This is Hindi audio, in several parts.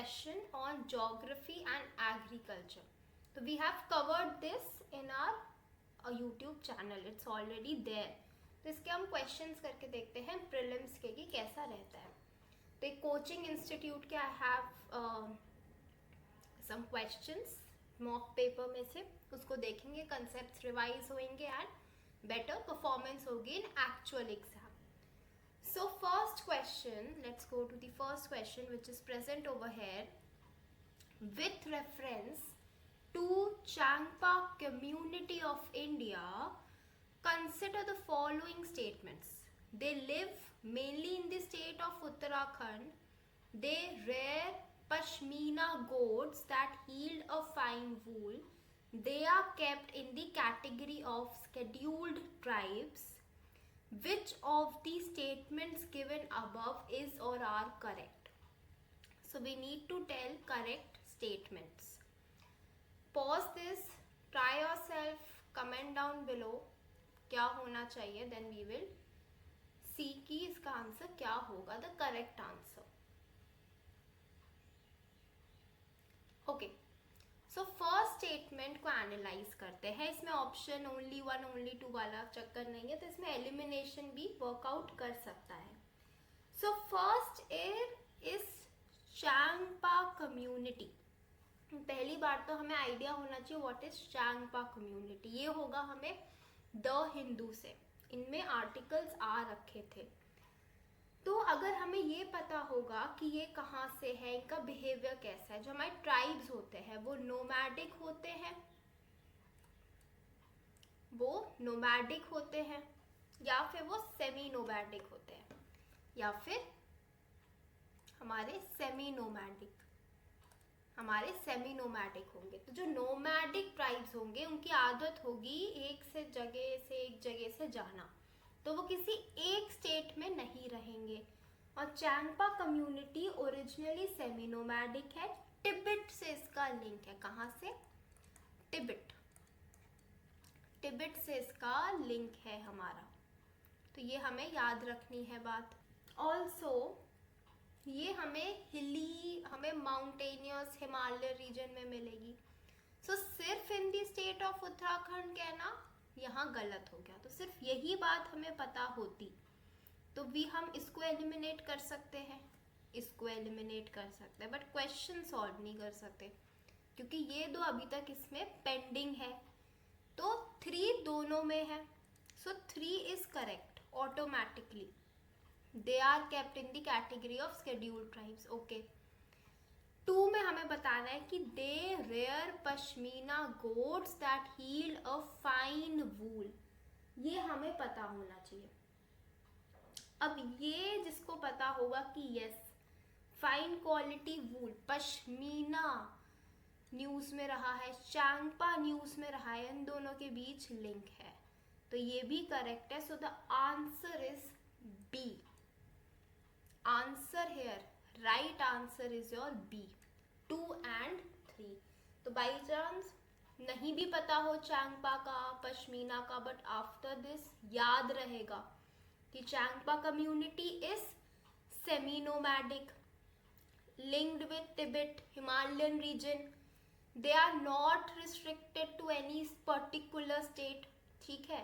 question on geography and agriculture. So we have covered this in our YouTube channel. It's already there. तो इसके हम questions करके देखते हैं prelims के कि कैसा रहता है. तो एक कोचिंग इंस्टीट्यूट के I have some questions mock paper में से उसको देखेंगे, concepts revise होंगे and better performance होगी in actual exam. So first question, let's go to the first question which is present over here. With reference to Changpa community of India, consider the following statements. They live mainly in the state of Uttarakhand. They rear Pashmina goats that yield a fine wool. They are kept in the category of scheduled tribes. Which of the statements given above is or are correct? So we need to tell correct statements. Pause this, try yourself, comment down below क्या होना चाहिए, then we will see कि इसका आंसर क्या होगा, the correct answer. Okay. So first statement को एनालाइज करते हैं. इसमें ऑप्शन ओनली 1 ओनली 2 वाला चक्कर नहीं है, तो इसमें एलिमिनेशन भी वर्कआउट कर सकता है. सो फर्स्ट इज चांगपा कम्युनिटी. पहली बार तो हमें आइडिया होना चाहिए व्हाट इज चांगपा कम्युनिटी. ये होगा हमें द हिंदू से, इनमें आर्टिकल्स आ रखे थे. तो अगर हमें ये पता होगा कि ये कहाँ से है, इनका बिहेवियर कैसा है. जो हमारे ट्राइब्स होते हैं वो नोमैडिक होते हैं, या फिर वो सेमी नोमैडिक होते हैं, या फिर हमारे सेमी नोमैडिक होंगे. तो जो नोमैडिक ट्राइब्स होंगे उनकी आदत होगी एक जगह से जाना, तो वो किसी एक स्टेट में नहीं रहेंगे. और Changpa community originally semi nomadic है. तिब्बत से इसका लिंक है. कहाँ से? तिब्बत से इसका लिंक है हमारा. तो ये हमें याद रखनी है बात. ऑल्सो ये हमें माउंटेनियस हिमालय रीजन में मिलेगी. सो सिर्फ इन दी स्टेट ऑफ उत्तराखंड कहना यहाँ गलत हो गया. तो सिर्फ यही बात हमें पता होती तो भी हम इसको एलिमिनेट कर सकते हैं, बट क्वेश्चन सॉल्व नहीं कर सकते क्योंकि ये दो अभी तक इसमें पेंडिंग है. तो 3 दोनों में है. So 3 is correct automatically. They are kept in the category of scheduled tribes. Okay. 2 में हमें बताना है कि they rear pashmina goats that yield a fine wool. ये हमें पता होना चाहिए. अब ये जिसको पता होगा कि यस फाइन क्वालिटी वूल पश्मीना न्यूज में रहा है, चांगपा न्यूज में रहा है, इन दोनों के बीच लिंक है, तो ये भी करेक्ट है. So the answer is B. Answer here right answer is your B. 2 and 3. तो बाई चांस नहीं भी पता हो चांगपा का, पश्मीना का, बट आफ्टर दिस याद रहेगा कि Changpa community is semi nomadic, linked with Tibet, Himalayan region. They are not restricted to any particular state. ठीक है.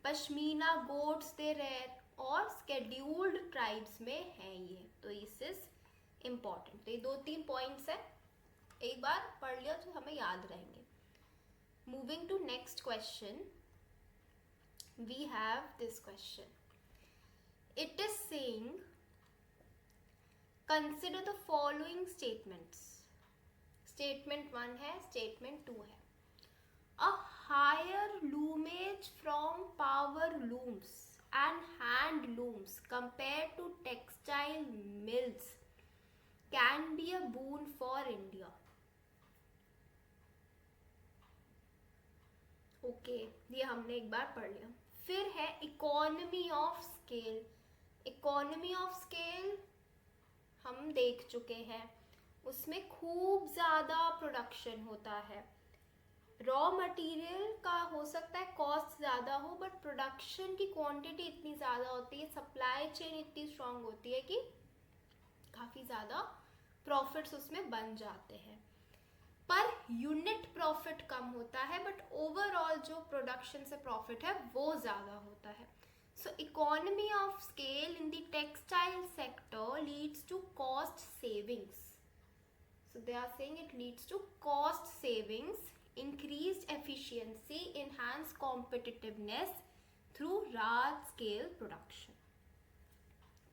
पश्मीना गोट्स दे रेयर और स्केड्यूल्ड ट्राइब्स में है ये. तो इस इज इम्पॉर्टेंट. तो ये 2-3 पॉइंट्स है, एक बार पढ़ लिया तो हमें याद रहेंगे. Moving to next question, we have this question. It is saying consider the following statements. Statement 1 है, स्टेटमेंट 2 है. A higher loomage from power looms and hand looms compared to textile mills can be a boon for India. Okay, ये हमने एक बार पढ़ लिया. फिर है economy of scale. Economy of scale हम देख चुके हैं, उसमें खूब ज़्यादा प्रोडक्शन होता है. रॉ मटेरियल का हो सकता है कॉस्ट ज़्यादा हो, बट प्रोडक्शन की क्वांटिटी इतनी ज़्यादा होती है, सप्लाई चेन इतनी स्ट्रांग होती है कि काफ़ी ज़्यादा प्रॉफिट्स उसमें बन जाते हैं, पर यूनिट प्रॉफिट कम होता है, बट ओवरऑल जो प्रोडक्शन से प्रॉफिट है वो ज़्यादा होता है. So economy of scale in the textile sector leads to cost savings. So they are saying it leads to cost savings, increased efficiency, enhanced competitiveness through large scale production.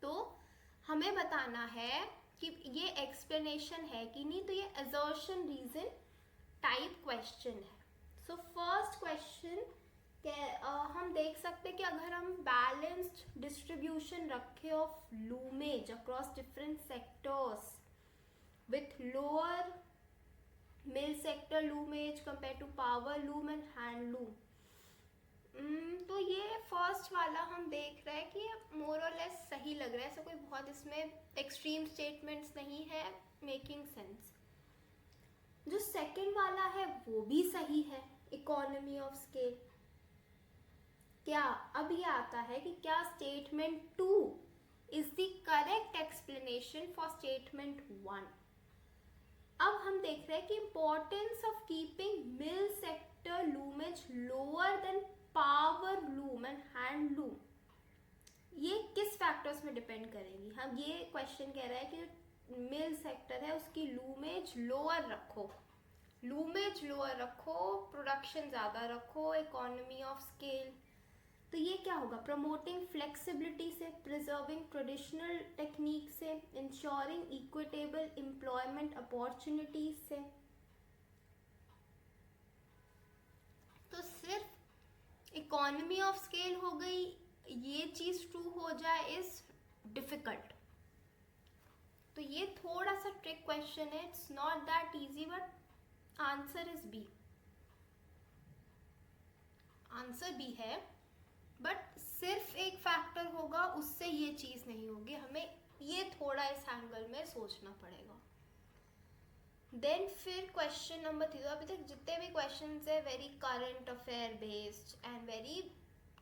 तो हमें बताना है कि ये एक्सप्लेनेशन है कि नहीं, तो ये assertion reason टाइप क्वेश्चन है. सो फर्स्ट क्वेश्चन हम देख सकते हैं कि अगर हम बैलेंस्ड डिस्ट्रीब्यूशन रखें of loomage across different sectors with lower mill sector loomage compare to power loom and handloom, तो ये फर्स्ट वाला हम देख रहे हैं कि मोर और लेस सही लग रहा है. ऐसा कोई बहुत इसमें एक्सट्रीम स्टेटमेंट्स नहीं है, मेकिंग सेंस. जो सेकंड वाला है वो भी सही है, इकोनॉमी ऑफ स्केल. क्या अब ये आता है कि क्या statement 2 is the correct explanation for statement 1. अब हम देख रहे हैं कि importance of keeping mill sector loomage lower than power loom and handloom, ये किस फैक्टर्स में डिपेंड करेंगी. हम ये क्वेश्चन कह रहा है कि मिल सेक्टर है उसकी लूमेज लोअर रखो, लूमेज लोअर रखो, प्रोडक्शन ज़्यादा रखो, इकोनॉमी ऑफ स्केल. तो ये क्या होगा, प्रमोटिंग फ्लेक्सिबिलिटी से, प्रिजर्विंग ट्रेडिशनल टेक्निक से, इंश्योरिंग इक्विटेबल एम्प्लॉयमेंट अपॉर्चुनिटीज से. तो सिर्फ इकोनॉमी ऑफ स्केल हो गई, ये चीज ट्रू हो जाए इज डिफिकल्ट. तो ये थोड़ा सा ट्रिक क्वेश्चन है, it's not that easy, but answer is B. Answer B है, बट सिर्फ एक फैक्टर होगा उससे ये चीज नहीं होगी, हमें ये थोड़ा इस एंगल में सोचना पड़ेगा. देन फिर क्वेश्चन नंबर 3, अभी तक जितने भी क्वेश्चन है very current affair based and very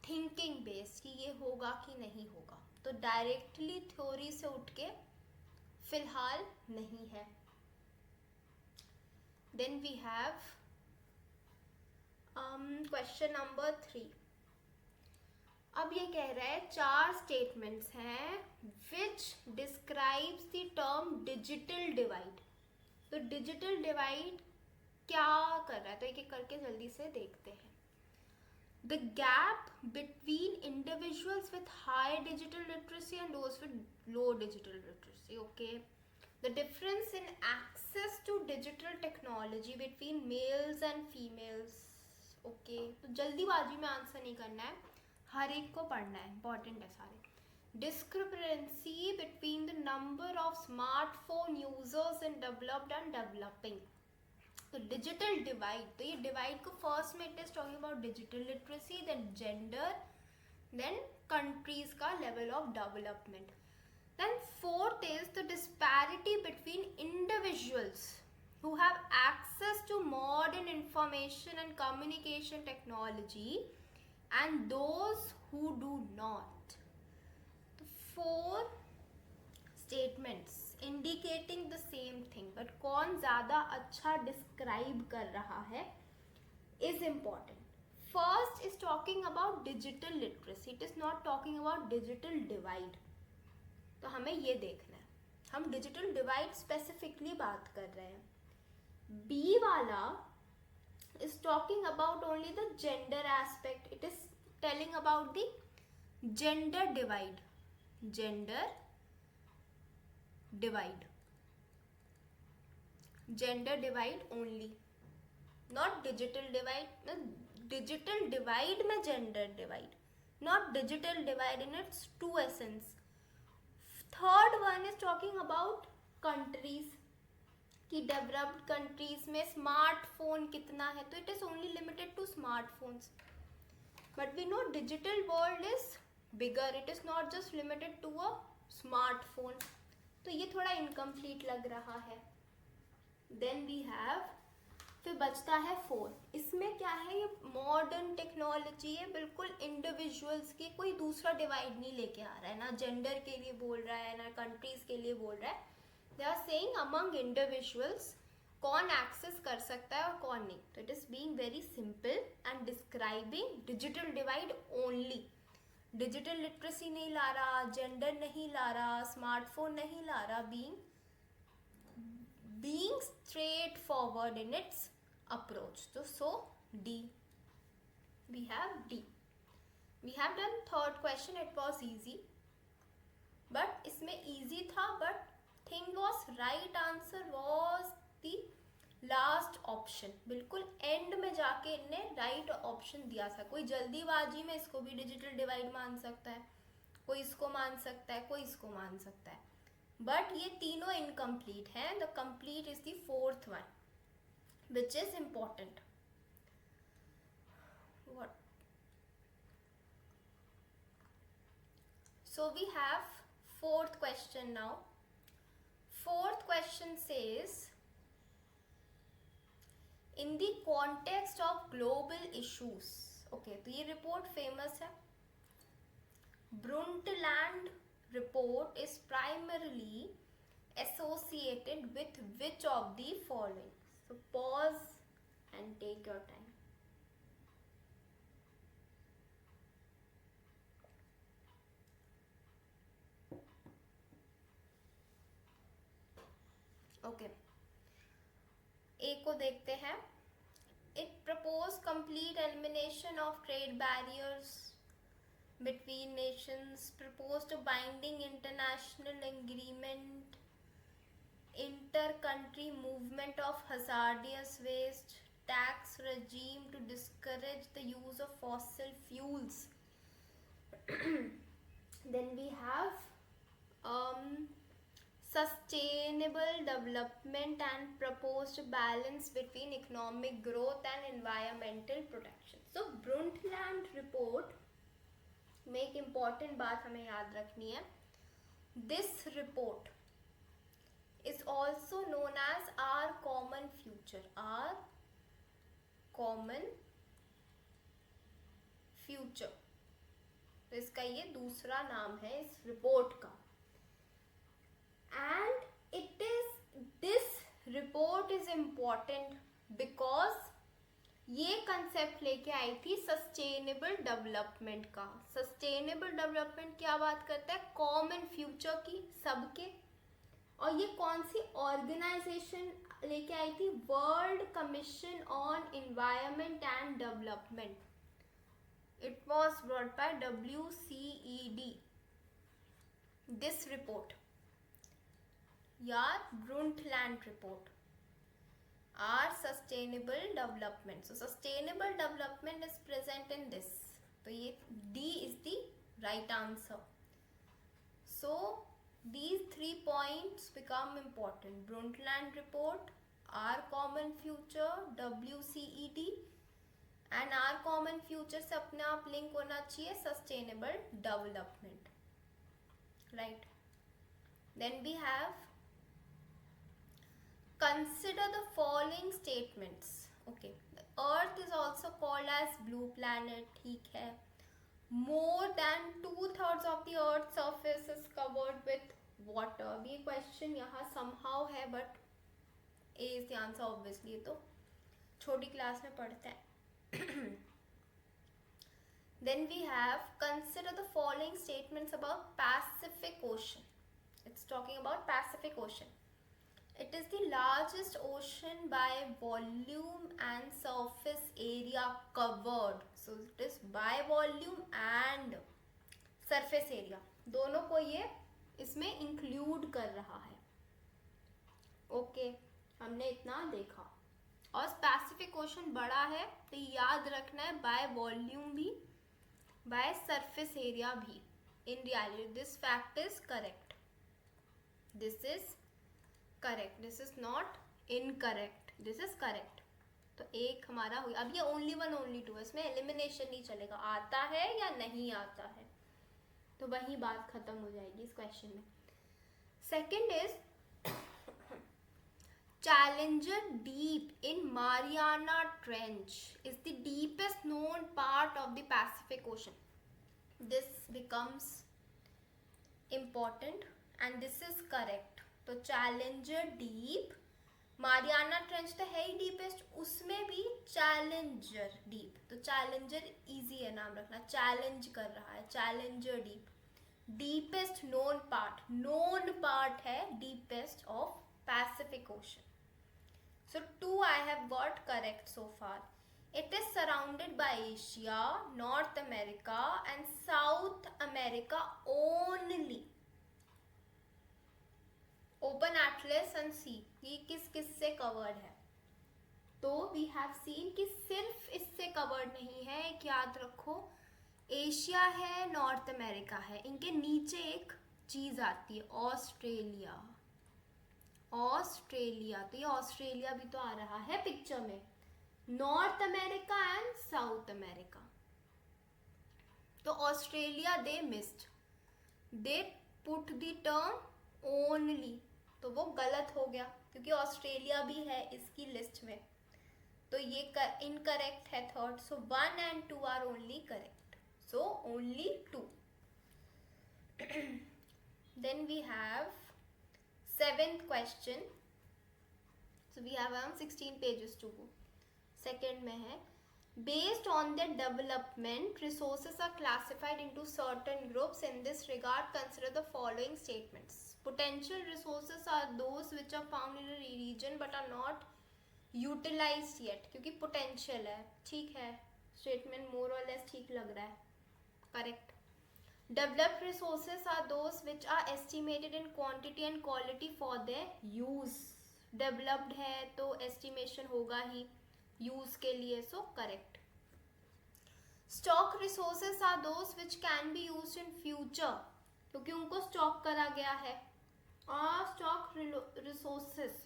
thinking based कि ये होगा कि नहीं होगा, तो डायरेक्टली थ्योरी से उठ के फिलहाल नहीं है. Then we have question number 3. अब ये कह रहा है 4 स्टेटमेंट्स हैं which describes the term digital divide. तो डिजिटल डिवाइड क्या कर रहा है, तो एक एक करके जल्दी से देखते हैं. The gap between individuals with high digital literacy and those with low digital literacy. Okay, the difference in access to digital technology between males and females. Okay, तो जल्दीबाजी में आंसर नहीं करना है, हर एक को पढ़ना है, इंपॉर्टेंट है सारे. Discrepancy between the number of smartphone users in developed and developing. तो डिजिटल डिवाइड, तो ये डिवाइड को फर्स्ट में it is talking about digital literacy, then gender, then countries का level of development. Then fourth is the disparity between individuals who have access to modern information and communication technology and those who do not. The 4 statements indicating the same thing, but कौन ज़्यादा अच्छा describe कर रहा है is important. First is talking about digital literacy. It is not talking about digital divide. तो हमें ये देखना है, हम digital divide specifically बात कर रहे हैं. B वाला is talking about only the gender aspect. It is telling about the gender divide. Gender divide. Gender divide only. Not digital divide. No, digital divide में gender divide. Not digital divide in its true essence. Third one is talking about countries. कि डेवलप्ड कंट्रीज में स्मार्टफोन कितना है, तो it is only limited to smartphones. But we know digital world is bigger, it is not just limited to a smartphone. तो ये थोड़ा इनकम्प्लीट लग रहा है. देन वी हैव, फिर बचता है 4. इसमें क्या है, ये मॉडर्न टेक्नोलॉजी है, बिल्कुल इंडिविजुअल्स की, कोई दूसरा डिवाइड नहीं लेके आ रहा है, ना जेंडर के लिए बोल रहा है, ना कंट्रीज के लिए बोल रहा है, they are saying among individuals कौन एक्सेस कर सकता है और कौन नहीं. तो it is being very simple and describing digital divide only. Digital literacy नहीं ला रहा, जेंडर नहीं ला रहा, स्मार्टफोन नहीं ला रहा, being straightforward in its approach. So D, we have D. We have done third question. It was easy, but इसमें easy था, but thing was right answer was the last option. बिल्कुल एंड में जाके इनने राइट ऑप्शन दिया था. कोई जल्दीबाजी में इसको भी डिजिटल डिवाइड मान सकता है, कोई इसको मान सकता है, कोई इसको मान सकता है, बट ये तीनों इनकम्प्लीट हैं. The complete is the fourth one which is important. What so we have fourth question now. Fourth question says, in the context of global issues. Okay, तो ये रिपोर्ट फेमस है. Brundtland report is primarily associated with which of the following? So pause and take your time. Okay. A को देखते हैं. It proposed complete elimination of trade barriers between nations, proposed a binding international agreement, inter-country movement of hazardous waste, tax regime to discourage the use of fossil fuels. Then we have sustainable development and proposed balance between economic growth and environmental protection. So Brundtland report में एक important बात हमें याद रखनी है. This report is also known as our common future. Our common future. तो इसका ये दूसरा नाम है इस रिपोर्ट का. And this report is important because ये कंसेप्ट लेके आई थी सस्टेनेबल डेवलपमेंट का. सस्टेनेबल डेवलपमेंट क्या बात करता है? कॉमन फ्यूचर की, सबके. और ये कौन सी ऑर्गेनाइजेशन लेके आई थी? World commission on environment and development. It was brought by WCED. This report, यार, Brundtland report, our sustainable development. So sustainable development is present in this. So ये D is the right answer. So these 3 points become important. Brundtland report, our common future, WCED, and our common future से अपने आप लिंक होना चाहिए sustainable development, right? Then we have, consider the following statements. Okay, the earth is also called as blue planet. ठीक है. More than 2/3 of the earth's surface is covered with water. ये क्वेश्चन यहाँ somehow है, but A is the answer obviously. ये तो छोटी क्लास में पढ़ते हैं. Then we have, consider the following statements about Pacific Ocean. It's talking about Pacific Ocean. It is the largest ocean by volume and surface area covered. So it is by volume and surface area. दोनों को ये इसमें include कर रहा है. Okay, हमने इतना देखा. और पैसिफिक ओशन बड़ा है तो याद रखना है बाय वॉल्यूम भी, बाय सरफेस एरिया भी. In reality this fact is correct. This is correct. This is not incorrect. This is correct. तो एक हमारा हुआ. अब ये ओनली 1 ओनली 2 है, इसमें एलिमिनेशन नहीं चलेगा. आता है या नहीं आता है तो वही बात खत्म हो जाएगी इस क्वेश्चन में. Second is Challenger Deep in Mariana Trench is the deepest known part of the Pacific Ocean. This becomes important and this is correct. तो चैलेंजर डीप, मारियाना ट्रेंच तो है ही डीपेस्ट, उसमें भी चैलेंजर डीप, तो चैलेंजर इजी है नाम रखना, चैलेंज कर रहा है, challenger deep. Deepest known part है deepest of pacific ocean. So 2 I have got correct so far. It is surrounded by Asia, North America and South America only. Open Atlas and sea, ये किस किस से कवर्ड है? तो we have seen कि सिर्फ इससे कवर्ड नहीं है, एक याद रखो, एशिया है, नॉर्थ अमेरिका है, इनके नीचे एक चीज आती है ऑस्ट्रेलिया। तो ये ऑस्ट्रेलिया भी तो आ रहा है पिक्चर में, north America and south America. तो Australia they missed, they put the term only, तो वो गलत हो गया क्योंकि ऑस्ट्रेलिया भी है इसकी लिस्ट में, तो ये इनकरेक्ट है third. So 1 and 2 are only correct, so only 2। Then we have 7th question. So we have around 16 pages to go. Second में है, based on their development, resources are classified into certain groups. In this regard, consider the following statements. Potential resources are those which are found in a region but are not utilized yet. क्योंकि potential है, ठीक है, statement more or less ठीक लग रहा है, correct. Developed resources are those which are estimated in quantity and quality for their use. Developed है तो estimation होगा ही use के लिए, so correct. Stock resources are those which can be used in future, क्योंकि उनको stock करा गया है। Stock resources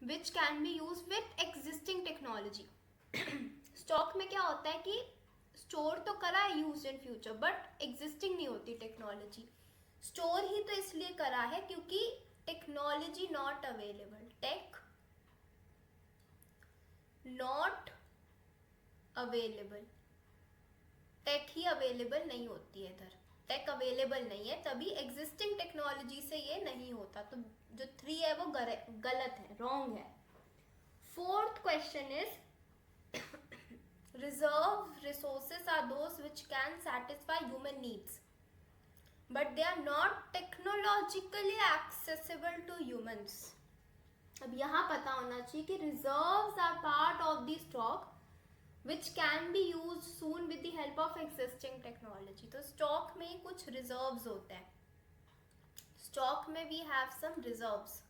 which can be used with existing technology. Stock में क्या होता है कि स्टोर तो करा है use in future, but existing नहीं होती टेक्नोलॉजी। स्टोर ही तो इसलिए करा है क्योंकि technology not available, tech not available, tech ही अवेलेबल नहीं होती है इधर, टेक अवेलेबल नहीं है, तभी एग्जिस्टिंग टेक्नोलॉजी से ये नहीं होता। तो जो 3 है वो गलत है, रॉन्ग है। 4th question is reserve resources are those which can satisfy human needs but they are not technologically accessible to humans. अब यहाँ पता होना चाहिए कि reserves are part of the stock which can be used soon with the help of existing technology. तो stock में कुछ reserves होते हैं, stock में we have some reserves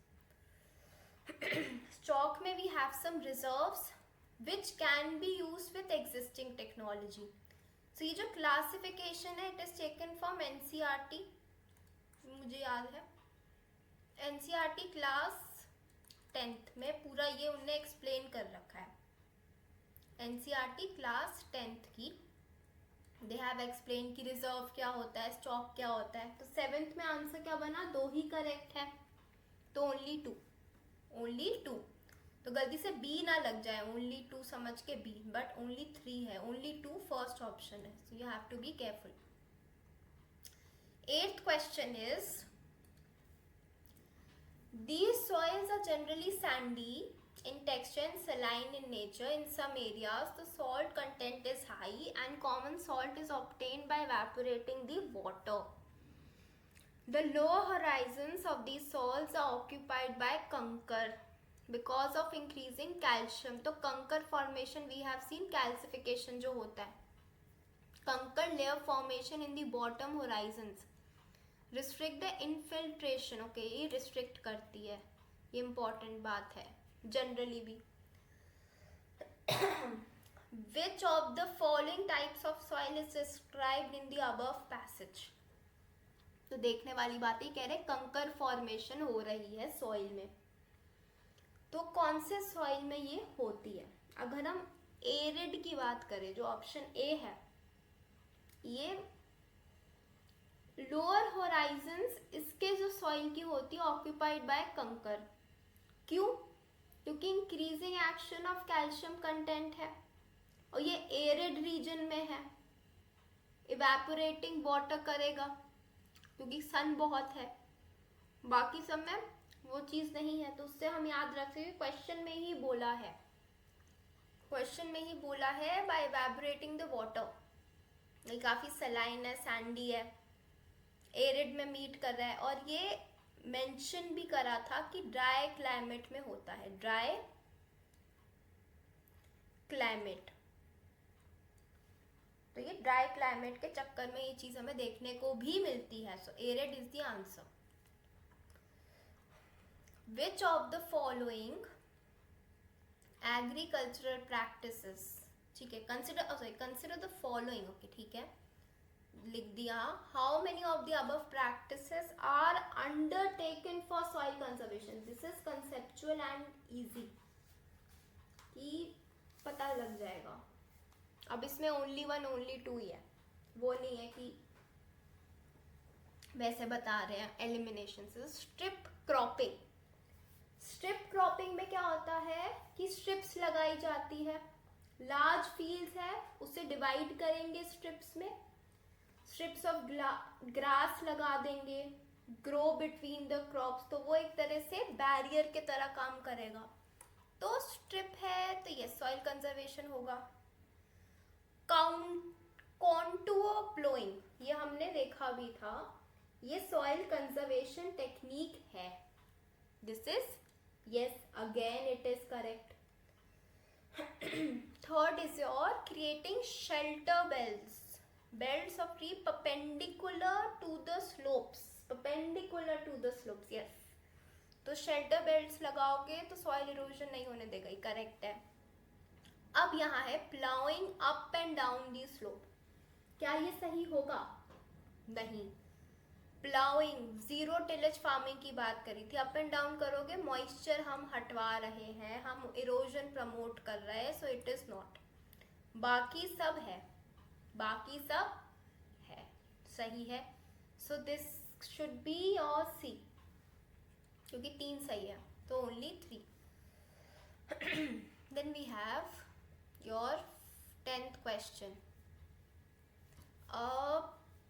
stock में we have some reserves which can be used with existing technology. So ये जो classification है, it is taken from NCERT, मुझे याद है NCERT क्लास 10th में पूरा ये उनने एक्सप्लेन कर रखा है। NCERT क्लास 10th की they have explained कि रिजर्व क्या होता है, स्टॉक क्या होता है। तो 7th में आंसर क्या बना, 2 ही करेक्ट है, तो ओनली टू। तो गलती से बी ना लग जाए, ओनली 2 समझ के बी, बट ओनली 3 है, ओनली 2 फर्स्ट ऑप्शन है, so you have to be careful. 8th question is, these soils are generally sandy in texture and saline in nature. In some areas the salt content is high and common salt is obtained by evaporating the water. The lower horizons of these soils are occupied by कंकर because of increasing calcium. तो kankar formation we have seen, calcification जो होता है, kankar layer formation in the bottom horizons restrict the infiltration. Okay, ये रिस्ट्रिक्ट करती है, ये इंपॉर्टेंट बात है जनरली भी। Which of the following types of soil is described in the above passage? तो देखने वाली बात ही कह रहे कंकर फॉर्मेशन हो रही है सॉइल में, तो कौन से सॉइल में ये होती है? अगर हम एरिड की बात करें, जो ऑप्शन ए है, ये लोअर होराइजन्स इसके जो सॉइल की होती है ऑक्यूपाइड बाय कंकर। क्यों? क्योंकि increasing action of calcium content है और ये एरिड रीजन में है, इवेपोरेटिंग वाटर करेगा क्योंकि सन बहुत है, बाकी सब में वो चीज़ नहीं है, तो उससे हम याद रख सकते क्वेश्चन में ही बोला है, क्वेश्चन में ही बोला है बाय इवेपोरेटिंग द वाटर। ये काफ़ी सलाइन है, सैंडी है, एरिड में मीट कर रहा है, और ये मेंशन भी करा था कि ड्राई क्लाइमेट में होता है, ड्राई क्लाइमेट। तो ये ड्राई क्लाइमेट के चक्कर में ये चीज़ हमें देखने को भी मिलती है। So arid is the answer. Which of the following agricultural practices, ठीक है, कंसिडर द फॉलोइंग, ओके ठीक है, लिख दिया। How many of the above practices are undertaken for soil conservation. This is conceptual and easy, कि पता लग जाएगा। अब इसमें ओनली 1 ओनली 2 ही है, वो नहीं है कि वैसे बता रहे हैं एलिमिनेशन से। स्ट्रिप क्रॉपिंग, स्ट्रिप क्रॉपिंग में क्या होता है कि स्ट्रिप्स लगाई जाती है, लार्ज फील्ड्स है उसे डिवाइड करेंगे स्ट्रिप्स में, स्ट्रिप्स ऑफ ग्रास लगा देंगे, ग्रो बिटवीन द क्रॉप्स, तो वो एक तरह से बैरियर के तरह काम करेगा। तो स्ट्रिप है तो ये सॉइल कंजर्वेशन होगा। कॉन्टूर प्लोइंग, ये हमने देखा भी था, ये सॉइल कंजर्वेशन टेक्निक है। This is yes, again it is correct. Third is your creating shelter belts, belts of tree perpendicular to the slopes, perpendicular to the slopes, yes. तो शेल्टर बेल्ट्स लगाओगे तो सॉइल इरोजन नहीं होने देगा, ये करेक्ट है। अब यहाँ है ploughing up and down the slope, क्या ये सही होगा? नहीं। प्लाउइंग, जीरो टिलेज फार्मिंग की बात करी थी, अप एंड डाउन करोगे मॉइस्चर हम हटवा रहे हैं, हम इरोजन प्रमोट कर रहे हैं, सो इट इज नॉट। बाकी सब है, बाकी सब है, सही है। So this should be your C, क्योंकि 3 सही है, तो only 3। Then we have your 10th question.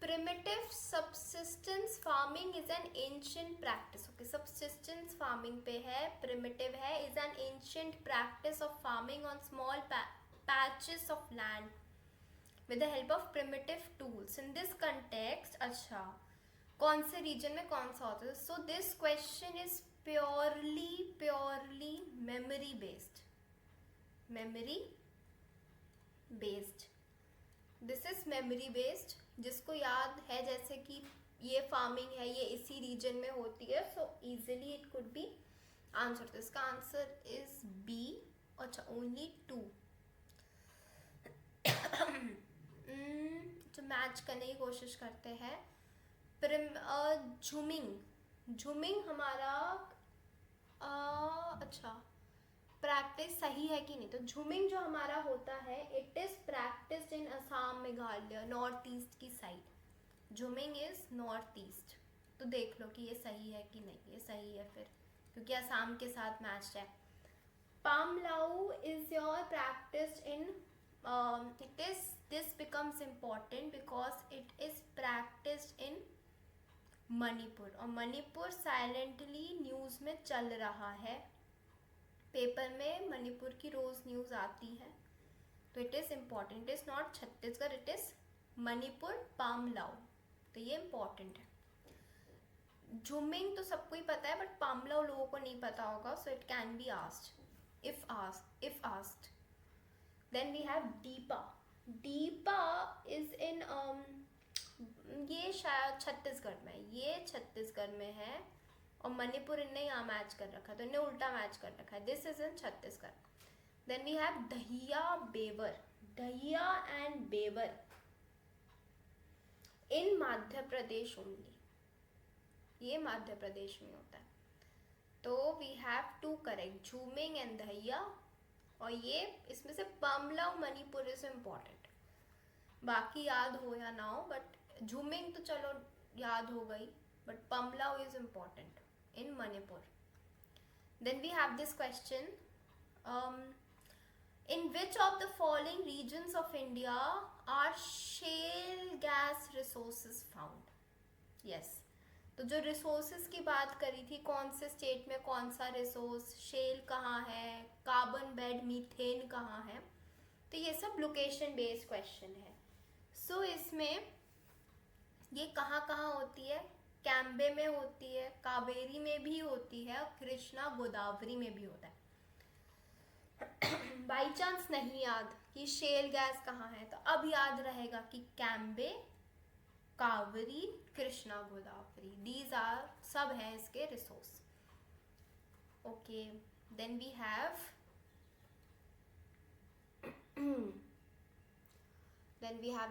Primitive subsistence farming is an ancient practice. Okay, subsistence farming पे है, primitive है, is an ancient practice of farming on small patches of land with the help of primitive tools. In this context, अच्छा, कौन से region में कौन सा होता है? So this question is purely memory based. Memory based. This is memory based, जिसको याद है जैसे कि ये फार्मिंग है, ये इसी रीजन में होती है, so easily it could be answer. तो इसका आंसर इज बी। अच्छा, ओनली 2। तो मैच करने की कोशिश करते हैं। झूमिंग हमारा अच्छा प्रैक्टिस सही है कि नहीं? तो झूमिंग जो हमारा होता है, it is practised in Assam, Meghalaya, north east की side. Jhuming is north east. तो देख लो कि ये सही है कि नहीं। ये सही है फिर, क्योंकि असम के साथ मैच है। Pamlou is your practised in it is, this becomes important because it is practised in Manipur, और मणिपुर साइलेंटली न्यूज में चल रहा है, पेपर में मणिपुर की रोज न्यूज आती है, तो it is important. It is not Chhattisgarh, it is Manipur pamlou, तो ये इम्पॉर्टेंट है। झूमिंग तो सबको ही पता है, बट पामलाऊ लोगों को नहीं पता होगा, so it can be asked if asked. Then we have dipa. Dipa is in ये शायद छत्तीसगढ़ में, ये छत्तीसगढ़ में है, और मणिपुर इनने यहाँ मैच कर रखा है, तो इन्हें उल्टा मैच कर रखा है। This is in Chhattisgarh. Then we have dahiya bewar. Dahiya and bewar in Madhya Pradesh only, ये मध्य प्रदेश में होता है। तो we have 2 correct, jhuming and dahiya, और ये इसमें से पामलाऊ मणिपुर इज इम्पॉर्टेंट। बाकी याद हो या ना हो, बट झूमिंग तो चलो याद हो गई, but pamlou is important in Manipur. Then we have this question, in which of the following regions of India are shale gas resources found? Yes, तो जो रिसोर्सेज की बात करी थी, कौन से स्टेट में कौन सा रिसोर्स, शेल कहाँ है, कार्बन बेड मीथेन कहाँ है, तो ये सब लोकेशन बेस्ड क्वेश्चन है। सो इसमें ये कहाँ कहाँ होती है, कैम्बे में होती है, कावेरी में भी होती है और कृष्णा गोदावरी में भी होता है। बाई चांस नहीं याद कि शेल गैस कहाँ है, तो अब याद रहेगा कि कैम्बे, कावेरी, कृष्णा गोदावरी, दीज आर सब है इसके resource. Okay, then we have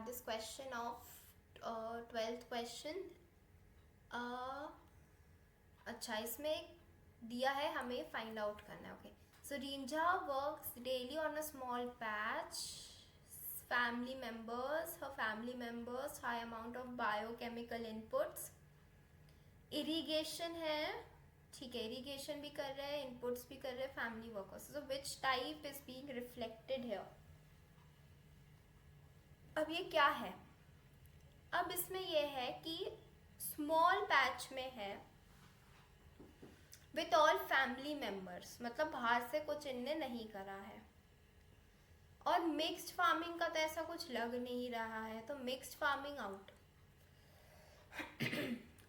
this question of 12th question. अच्छा, इसमें दिया है हमें फाइंड आउट करना है। Okay, so Rinjha works daily on a small patch, family members, her family members, high amount of biochemical inputs, irrigation है, ठीक है, irrigation भी कर रहे हैं, inputs भी कर रहे हैं, family workers, so which type is being reflected here? अब ये क्या है, अब इसमें ये है कि स्मॉल पैच में है विथ ऑल फैमिली मेंबर्स, मतलब बाहर से कुछ इनने नहीं करा है, और मिक्स्ड फार्मिंग का तो ऐसा कुछ लग नहीं रहा है, तो मिक्स्ड फार्मिंग आउट।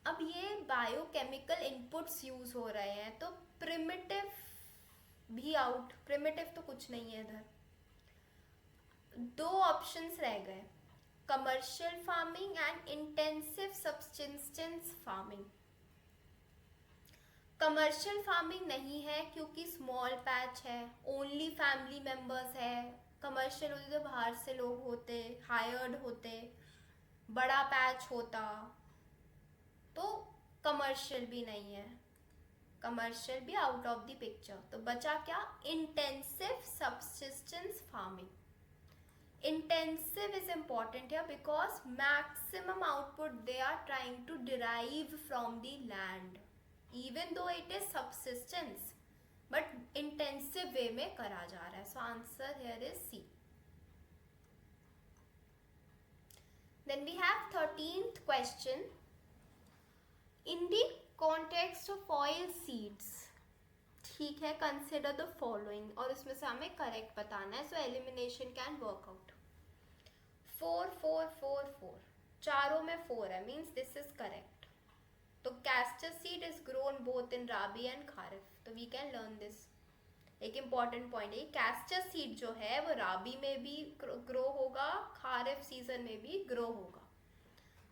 अब ये बायोकेमिकल इनपुट्स यूज हो रहे हैं, तो प्रिमिटिव भी आउट, प्रिमिटिव तो कुछ नहीं है इधर। दो ऑप्शंस रह गए, commercial farming and intensive subsistence farming. Commercial farming नहीं है क्योंकि स्मॉल पैच है, ओनली फैमिली मेंबर्स है। कमर्शियल होती तो बाहर से लोग होते, हायर्ड होते, बड़ा पैच होता, तो कमर्शियल भी नहीं है, कमर्शियल भी आउट ऑफ द पिक्चर। तो बचा क्या, intensive subsistence farming. Intensive is important here because maximum output they are trying to derive from the land, even though it is subsistence, but intensive way में करा जा रहा है। So answer here is C. Then we have 13th question. In the context of oil seeds, ठीक है, consider the following, और इसमें से हमें correct बताना है, so elimination can work out. 4 4 4 4, चारों में 4 है, means this is correct. तो castor seed is grown both in rabi and kharif, तो we can learn this. एक important point है, castor seed जो है वो राबी में भी ग्रो होगा, खारिफ सीजन में भी ग्रो होगा।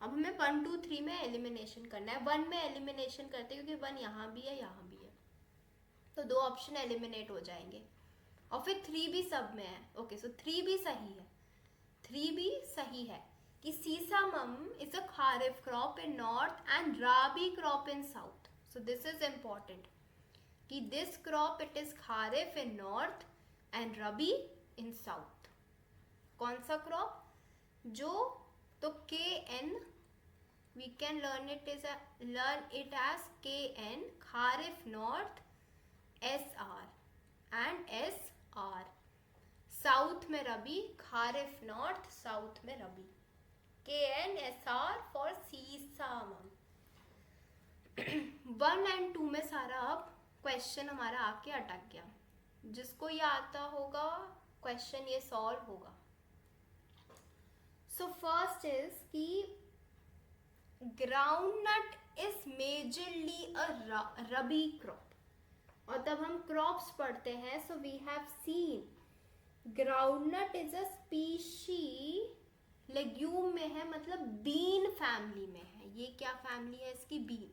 अब हमें 1 2 3 में एलिमिनेशन करना है। 1 में एलिमिनेशन करते हैं क्योंकि 1 यहाँ भी है, यहाँ भी है, तो 2 ऑप्शन एलिमिनेट हो जाएंगे, और फिर 3 भी सब में है। ओके, सो 3 भी सही है, 3 भी सही है कि sesamum is a kharif crop in north and rabi crop in south. So this is important कि this crop it is kharif in north and rabi in south. कौन सा क्रॉप, जो, तो KN we can learn it as KN, kharif north, SR and SR, south में रबी, खारिफ नॉर्थ, साउथ में rabi, KN SR for sesamum. 1 and 2 में सारा अब क्वेश्चन हमारा आके अटक गया, जिसको ये आता होगा क्वेश्चन ये सॉल्व होगा। सो फर्स्ट इज कि groundnut is majorly a rabi crop, और तब हम क्रॉप्स पढ़ते हैं, so we have seen groundnut is a species, legume में है, मतलब बीन फैमिली में है। ये क्या फैमिली है इसकी, बीन,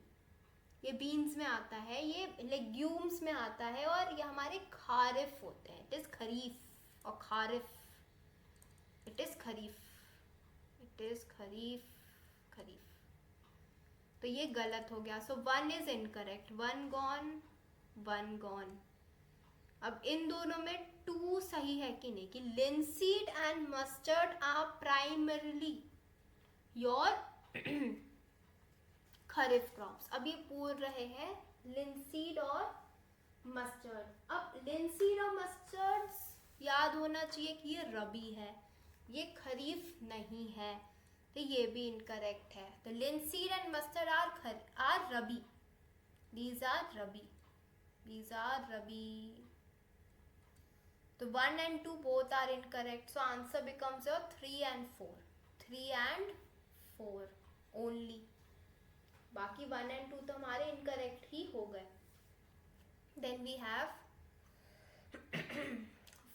ये बीन्स में आता है, ये लेग्यूम्स में आता है, और ये हमारे खारिफ होते हैं। इट इज खरीफ और kharif, it is kharif, it is kharif, kharif, तो ये गलत हो गया। So 1 is incorrect, 1 gone, 1 gone. अब इन दोनों में 2 सही है कि नहीं, कि linseed and mustard are primarily your kharif crops. अब ये पूछ रहे हैं लिनसीड और मस्टर्ड। अब लिनसीड और मस्टर्ड याद होना चाहिए कि ये रबी है, ये खरीफ नहीं है। तो ये भी इनकरेक्ट है. The linseed and mustard are rabi. These are rabi. These are rabi. So 1 and 2 both are incorrect. So answer becomes your 3 and 4. 3 and 4 only. बाकी 1 and 2 तो हमारे incorrect ही हो गए. Then we have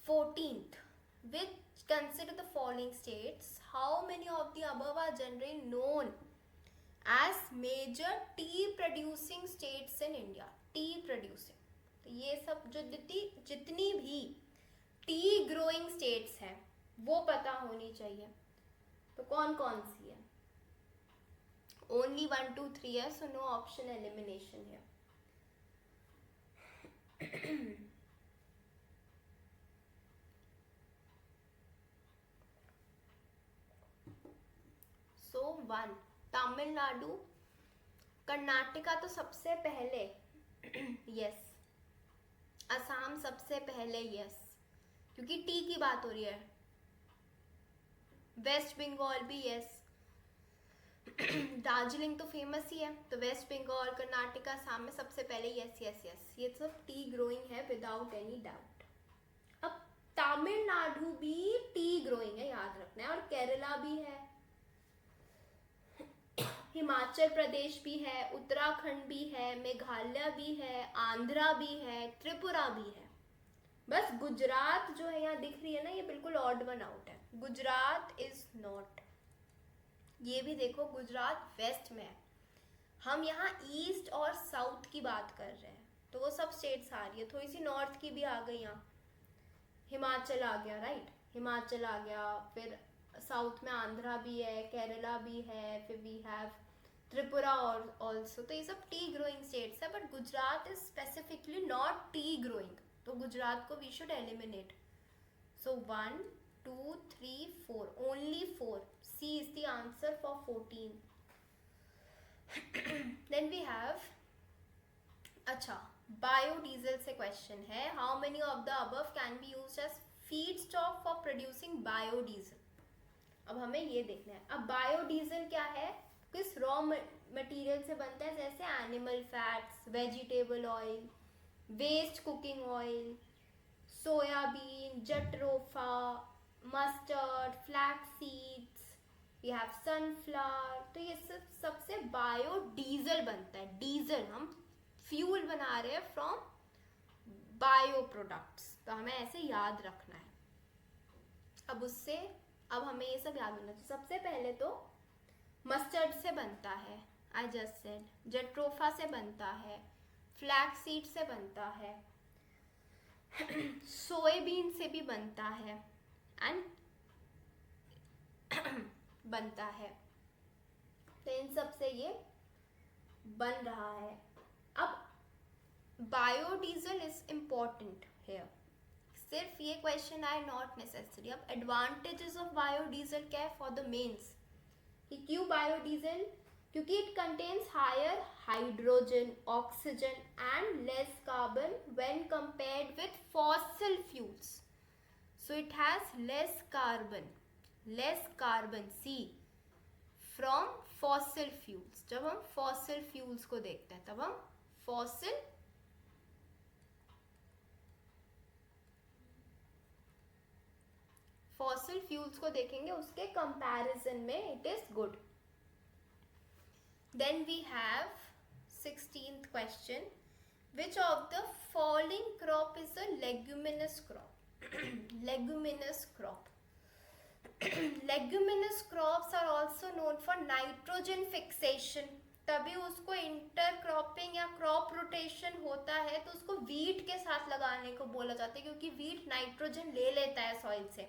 14th. Which consider the following states. How many of the above are generally known as major tea producing states in India? Tea producing. तो ये सब जो जितनी भी टी ग्रोइंग स्टेट्स हैं वो पता होनी चाहिए. तो कौन कौन सी है? ओनली 1 2 3 है, सो नो ऑप्शन एलिमिनेशन है. सो 1 तमिलनाडु, कर्नाटका तो सबसे पहले यस, असम सबसे पहले यस, क्योंकि टी की बात हो रही है. वेस्ट बंगाल भी यस, दार्जिलिंग तो फेमस ही है, तो वेस्ट बंगाल, कर्नाटका, असम में सबसे पहले यस यस यस, ये सब टी ग्रोइंग है विदाउट एनी डाउट. अब तमिलनाडु भी टी ग्रोइंग है, याद रखना है, और केरला भी है, हिमाचल प्रदेश भी है, उत्तराखंड भी है, मेघालय भी है, आंध्रा भी है, त्रिपुरा भी है. बस गुजरात जो है यहाँ दिख रही है ना, ये बिल्कुल ऑड वन आउट है. Gujarat is not. ये भी देखो गुजरात वेस्ट में है, हम यहाँ ईस्ट और साउथ की बात कर रहे हैं, तो वो सब स्टेट्स आ रही है. थोड़ी सी नॉर्थ की भी आ गई यहाँ, हिमाचल आ गया, राइट, हिमाचल आ गया. फिर साउथ में आंध्रा भी है, केरला भी है, फिर वी हैव त्रिपुरा और ऑल्सो. तो ये सब टी ग्रोइंग स्टेट्स है, but Gujarat is specifically not tea growing, तो गुजरात को we should eliminate. So 1 2 3 4, only 4. C is the answer for 14. Then we have, अच्छा, बायोडीजल से क्वेश्चन है. How many of the above can be used as feed stock for producing biodiesel. अब हमें ये देखना है, अब बायोडीजल क्या है, किस रॉ मटेरियल से बनता है, जैसे animal fats, vegetable oil, waste cooking oil, soybean, jatropha, mustard, flax seeds, we have sunflower. तो ये सब सबसे बायोडीजल बनता है. डीजल, हम फ्यूल बना रहे हैं फ्रॉम बायो प्रोडक्ट्स, तो हमें ऐसे याद रखना है. अब उससे, अब हमें ये सब याद होना चाहिए. सबसे पहले तो मस्टर्ड से बनता है, आई जस्ट सेड, जट्रोफा से बनता है, फ्लैक्स सीड से बनता है, सोयाबीन से भी बनता है, एंड बनता है. तो इन सब से ये बन रहा है. अब बायोडीजल इज इम्पोर्टेंट हेयर. सिर्फ ये क्वेश्चन आए नॉट नेसेसरी. अब एडवांटेजेस ऑफ बायोडीजल क्या है फॉर द मेंस, कि क्यों बायोडीजल, क्योंकि it contains higher hydrogen, oxygen and less carbon when compared with fossil fuels. So it has less carbon see from fossil fuels. जब हम फॉसिल फ्यूल्स को देखते हैं, तब हम फॉसिल फ्यूल्स को देखेंगे, उसके कंपैरिजन में it is good. Then we have 16th question. Which of the following crop is a leguminous crop. Leguminous crop. Leguminous crops are also known for nitrogen fixation. तभी उसको इंटरक्रॉपिंग या क्रॉप रोटेशन होता है, तो उसको वीट के साथ लगाने को बोला जाता है, क्योंकि वीट नाइट्रोजन ले लेता है सॉइल से.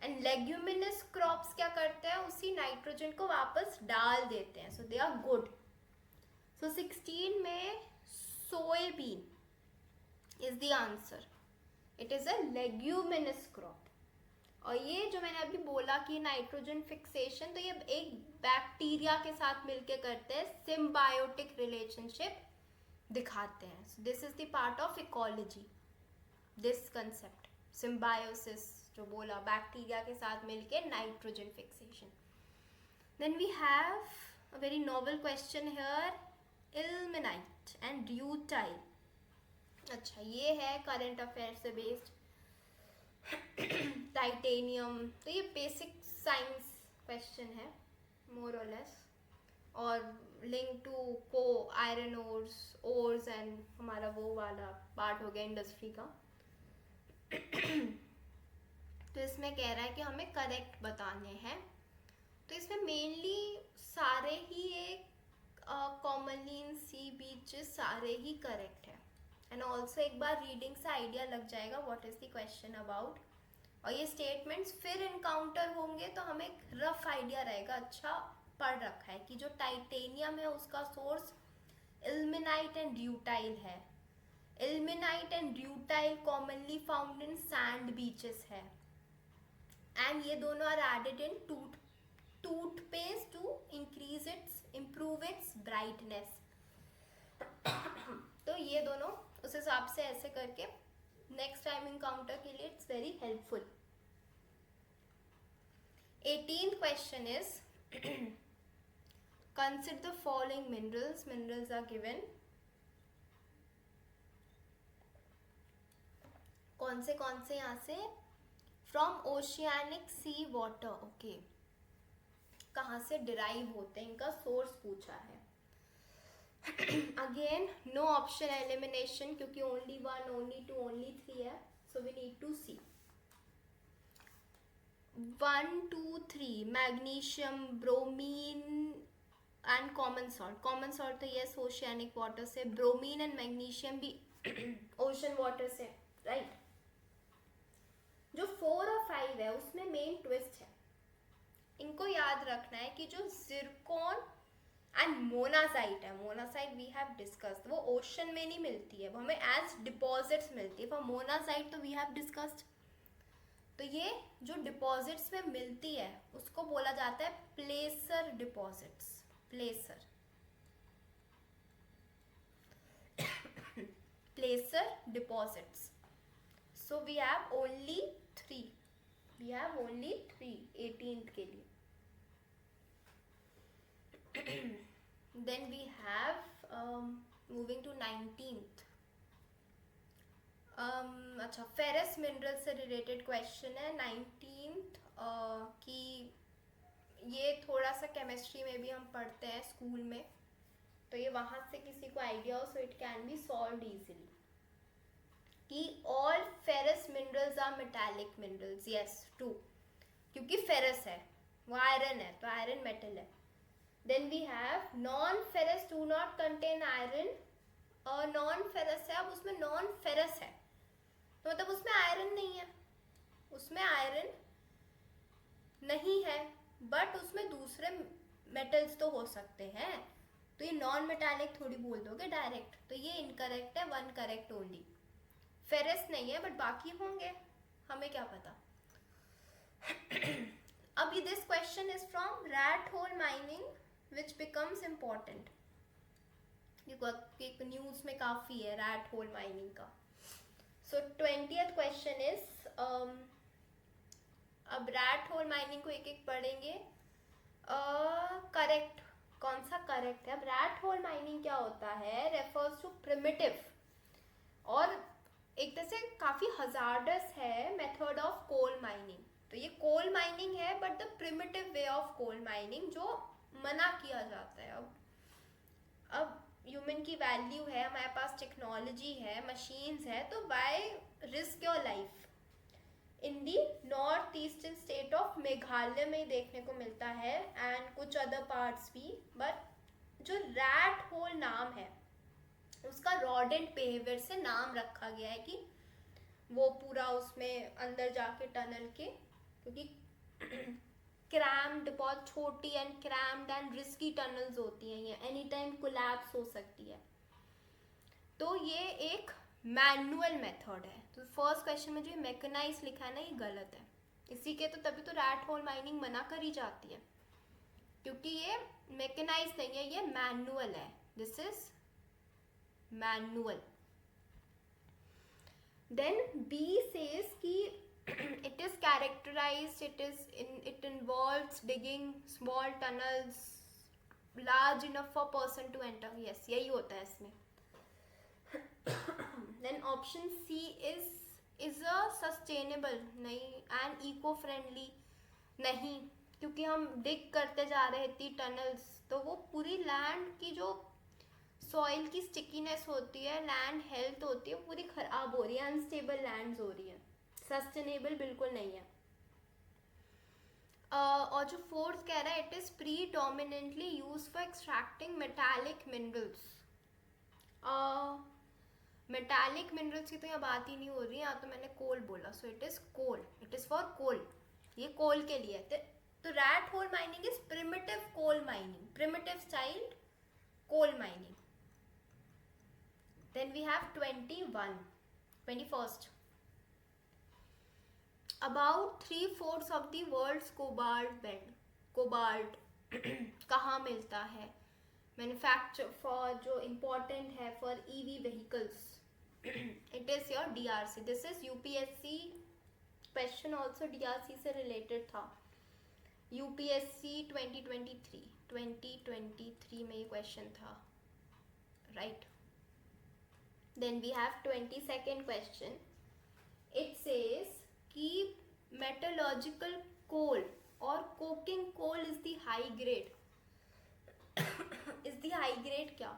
एंड लेग्यूमिनस क्रॉप्स क्या करते हैं, उसी नाइट्रोजन को वापस डाल देते हैं. सो दे आर गुड. सो 16 में soybean is the answer. It is a leguminous crop. और ये जो मैंने अभी बोला कि नाइट्रोजन फिक्सेशन, तो ये एक बैक्टीरिया के साथ मिलके करते हैं, सिम्बायोटिक रिलेशनशिप दिखाते हैं. सो this is the part of ecology, this concept symbiosis, जो बोला बैक्टीरिया के साथ मिलके nitrogen fixation. Then we have a very novel question here, ilmenite and rutile. अच्छा, ये है करंट अफेयर से बेस्ड. टाइटेनियम, तो ये बेसिक साइंस क्वेश्चन है मोर और लेस, और लिंक टू को आयरन ओर्स एंड हमारा वो वाला पार्ट हो गया इंडस्ट्री का. तो इसमें कह रहा है कि हमें करेक्ट बताने हैं. तो इसमें मेनली सारे ही एक कॉमनली इन सी बीचेस सारे ही करेक्ट है. एंड ऑल्सो एक बार रीडिंग से आइडिया लग जाएगा what is the question about. और ये स्टेटमेंट्स फिर इनकाउंटर होंगे तो हमें एक रफ आइडिया रहेगा, अच्छा पढ़ रखा है कि जो टाइटेनियम है उसका सोर्स इल्मेनाइट एंड ड्यूटाइल है. Ilmenite and rutile commonly found in sand beaches है. एंड ये दोनों are added in toothpaste to improve its brightness. तो ये दोनों उस हिसाब से ऐसे करके नेक्स्ट टाइम इनकाउंटर के लिए it's very helpful. 18th question is consider the following minerals are given. कौन से यहाँ से from oceanic sea water. Okay, कहाँ से डिराइव होते हैं, इनका सोर्स पूछा है. अगेन नो ऑप्शन एलिमिनेशन क्योंकि ओनली 1, ओनली 2, ओनली 3 है. So we need to see 1, 2, 3 magnesium, bromine and common salt. तो यस ओशियानिक वाटर से. ब्रोमीन एंड मैग्नीशियम भी ओशन वाटर से, राइट. जो 4 और 5 है उसमें मेन ट्विस्ट है. इनको याद रखना है कि जो जिरकॉन एंड मोनासाइट है, मोनासाइट वी हैव डिस्कस्ड, वो ओशन में नहीं मिलती है, वो हमें एज डिपॉजिट्स मिलती है. फॉर मोनासाइट तो वी हैव डिस्कस्ड. तो ये जो डिपॉजिट्स में मिलती है उसको बोला जाता है placer deposits. Placer deposits. So we have only 3. 18th के लिए. Then we have moving to 19th. अच्छा, फेरस मिनरल से रिलेटेड क्वेश्चन है 19th कि ये थोड़ा सा केमिस्ट्री में भी हम पढ़ते हैं स्कूल में, तो ये वहाँ से किसी को आइडिया हो so it can be solved easily. कि all ferrous minerals are metallic minerals. Yes, true, क्योंकि फेरस है, वो आयरन है, तो आयरन मेटल है. Then we have non ferrous do not contain iron. और नॉन फेरस है, अब उसमें नॉन फेरस है तो मतलब उसमें आयरन नहीं है, उसमें आयरन नहीं है, बट उसमें दूसरे मेटल्स तो हो सकते हैं. तो ये नॉन मेटालिक थोड़ी बोल दोगे डायरेक्ट, तो ये इनकरेक्ट है. 1 करेक्ट ओनली. फेरस नहीं है बट बाकी होंगे, हमें क्या पता. अभी this question is from rat hole mining which becomes important. News में काफी है रैट होल माइनिंग का. सो 20th क्वेश्चन इज, अब रैट होल माइनिंग को एक एक पढ़ेंगे. करेक्ट, कौन सा करेक्ट है. अब रैट होल माइनिंग क्या होता है, रेफर्स टू प्रिमिटिव और एक तरह से काफी हजार्डस है मेथड ऑफ कोल माइनिंग. तो ये कोल माइनिंग है but the primitive way of coal mining जो मना किया जाता है. अब ह्यूमन की वैल्यू है, हमारे पास टेक्नोलॉजी है, मशीन्स है, तो why risk your life. In the north eastern state of Meghalaya में ही देखने को मिलता है एंड कुछ अदर पार्ट्स भी. बट जो रैट होल नाम है उसका रॉडेंट बिहेवियर से नाम रखा गया है कि वो पूरा उसमें अंदर जाके टनल के, क्योंकि क्रैम्ड, बहुत छोटी and crammed and risky tunnels होती हैं, ये एनी टाइम कोलैप्स हो सकती है. तो ये एक मैनुअल मेथड है. तो फर्स्ट क्वेश्चन में जो मैकेनाइज लिखा है ना, ये गलत है. इसी के तो तभी तो रैट होल माइनिंग मना करी जाती है, क्योंकि ये मैकेनाइज नहीं है, ये मैनुअल है. This is manual. Then B says कि it is characterized, it involves digging small tunnels large enough for person to enter. Yes, यही होता है इसमें. Then option C is a sustainable, नहीं, and eco friendly, नहीं, क्योंकि हम डिग करते जा रहे हैं इतनी टनल्स, तो वो पूरी लैंड की जो सॉइल की स्टिकीनेस होती है, लैंड हेल्थ होती है, पूरी खराब हो रही है, अनस्टेबल लैंड्स हो रही है, सस्टेनेबल बिल्कुल नहीं है. और जो फोर्थ कह रहा है, it is predominantly use for extracting metallic minerals. Metallic minerals की तो यहाँ बात ही नहीं हो रही है, यहाँ तो मैंने कोल बोला, so it is coal, it is for coal, ये कोल के लिए. तो rat hole mining is primitive coal mining, primitive style coal mining. Then we have 21st. About 3/4 of the world's cobalt belt. Cobalt कहाँ मिलता है? Manufacture for जो important है for EV vehicles. It is your DRC. This is UPSC question, also DRC से related था. UPSC 2023 में ये question था, right? Then we have 22nd question. It says कि metallurgical coal or coking coal is the high grade. is the high grade क्या?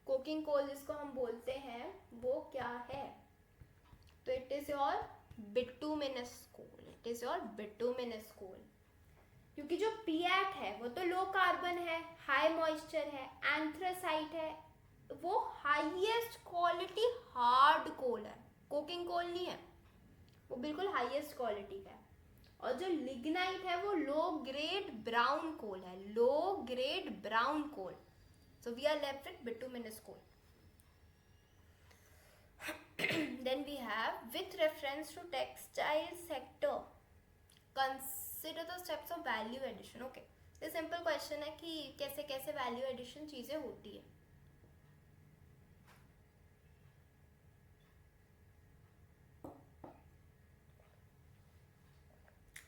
Coking coal जिसको हम बोलते हैं वो क्या है? तो it is your bituminous coal. It is your bituminous coal. क्योंकि जो PAT है वो तो लो कार्बन है, हाई मॉइस्चर है, एंथ्रासाइट है, वो हाईएस्ट क्वालिटी हार्ड कोल है, कोकिंग कोल नहीं है, वो बिल्कुल हाईएस्ट क्वालिटी का है. और जो लिग्नाइट है वो लो ग्रेड ब्राउन कोल है, low grade brown coal. So we are left with bituminous coal. Then we have with reference to textile sector consider the steps of value addition. Okay, ये सिंपल क्वेश्चन है कि कैसे कैसे वैल्यू एडिशन चीजें होती है.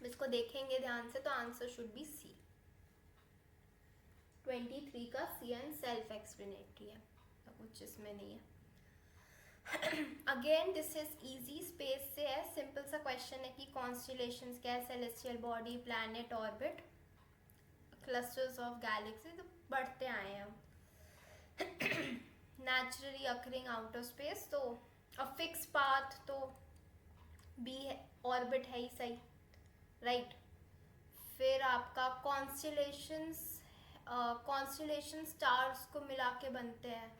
इसको देखेंगे ध्यान से तो आंसर शुड बी सी. 23 का सी एंड सेल्फ एक्सप्लेनेटरी है, तो कुछ इसमें नहीं है. Again this is easy, space से है, सिंपल सा क्वेश्चन है कि कॉन्स्टेलेशंस क्या है, celestial body, planet, orbit, clusters of galaxy, तो बढ़ते आए हैं हम. नेचुरली अकरिंग आउटर स्पेस, तो अ फिक्स पाथ तो बी है, ऑर्बिट है ही सही, राइट. फिर आपका कॉन्स्टेलेशन स्टार्स को मिला के बनते हैं,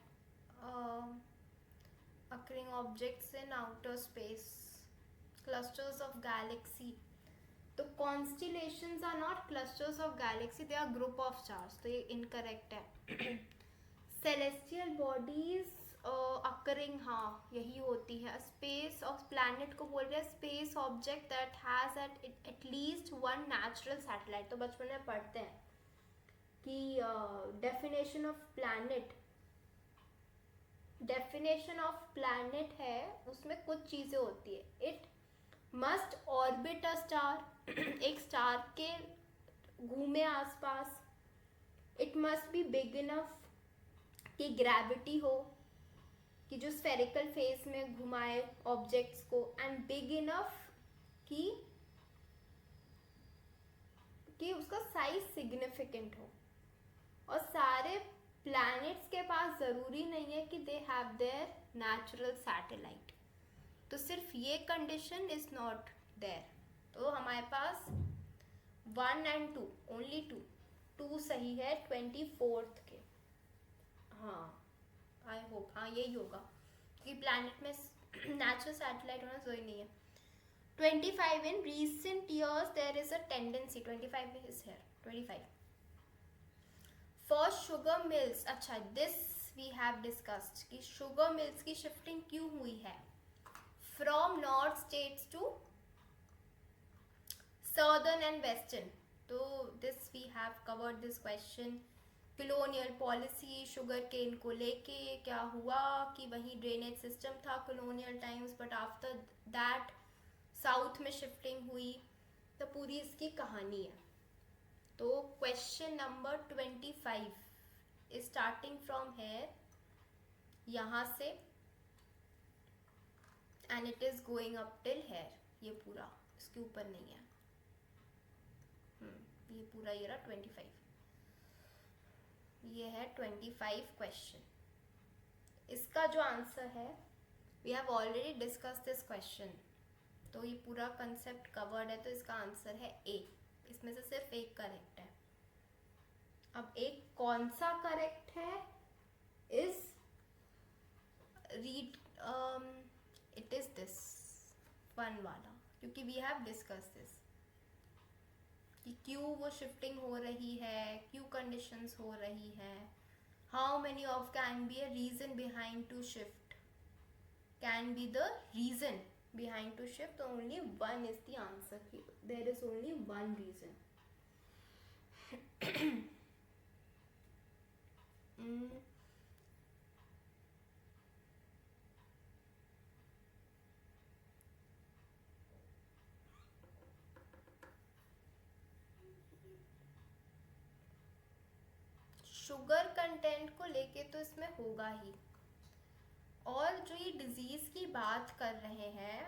occurring objects in outer space, clusters of galaxy. तो constellations are not clusters of galaxy, they are group of stars, तो ये इनकरेक्ट है. सेलेस्टियल बॉडीज अकरिंग, हाँ यही होती है. स्पेस ऑफ प्लैनेट को बोल रहे हैं space object that has at least one natural satellite. तो बचपन में पढ़ते हैं कि डेफिनेशन ऑफ प्लैनेट है, उसमें कुछ चीज़ें होती है. It must orbit a star, एक स्टार के घूमे आसपास. It must be big enough कि ग्रेविटी हो, कि जो स्फेरिकल फेस में घुमाए ऑब्जेक्ट्स को, एंड बिग इनफ कि उसका साइज सिग्निफिकेंट हो. और सारे प्लैनेट्स के पास ज़रूरी नहीं है कि they have their natural satellite, तो सिर्फ ये कंडीशन इज नॉट देयर. तो हमारे पास 1 and 2, ओनली 2 सही है 24th के. हाँ आई होप, हाँ यही होगा, क्योंकि प्लैनेट में नेचुरल सैटेलाइट होना जरूरी नहीं है. 25 in recent years there is a tendency, 25 is here, 25 for sugar mills. अच्छा, this we have discussed कि sugar mills की shifting क्यों हुई है from north states to southern and western. तो this we have covered this question. colonial policy, sugar cane को लेके क्या हुआ कि वही ड्रेनेज सिस्टम था colonial times, but after that south में शिफ्टिंग हुई, तो पूरी इसकी कहानी है। तो question number 25 is starting from here, यहाँ से, and it is going up till here. ये पूरा, इसके ऊपर नहीं है। ये पूरा ये रहा 25। ये है 25 क्वेश्चन। इसका जो आंसर है, we have already discuss this question, तो ये पूरा कंसेप्ट कवर्ड है, तो इसका आंसर है ए। इसमें से सिर्फ एक करेक्ट है। अब एक कौन सा करेक्ट है is read, it is this one वाला, क्योंकि वी हैव डिस्कस दिस कि क्यों वो शिफ्टिंग हो रही है, क्यों कंडीशंस हो रही है, how many of can be a reason behind to shift, can be the reason behind to shift, so only one is the answer here. There is only one reason. Sugar content को लेके तो इसमें होगा ही, और जो ये डिजीज की बात कर रहे हैं,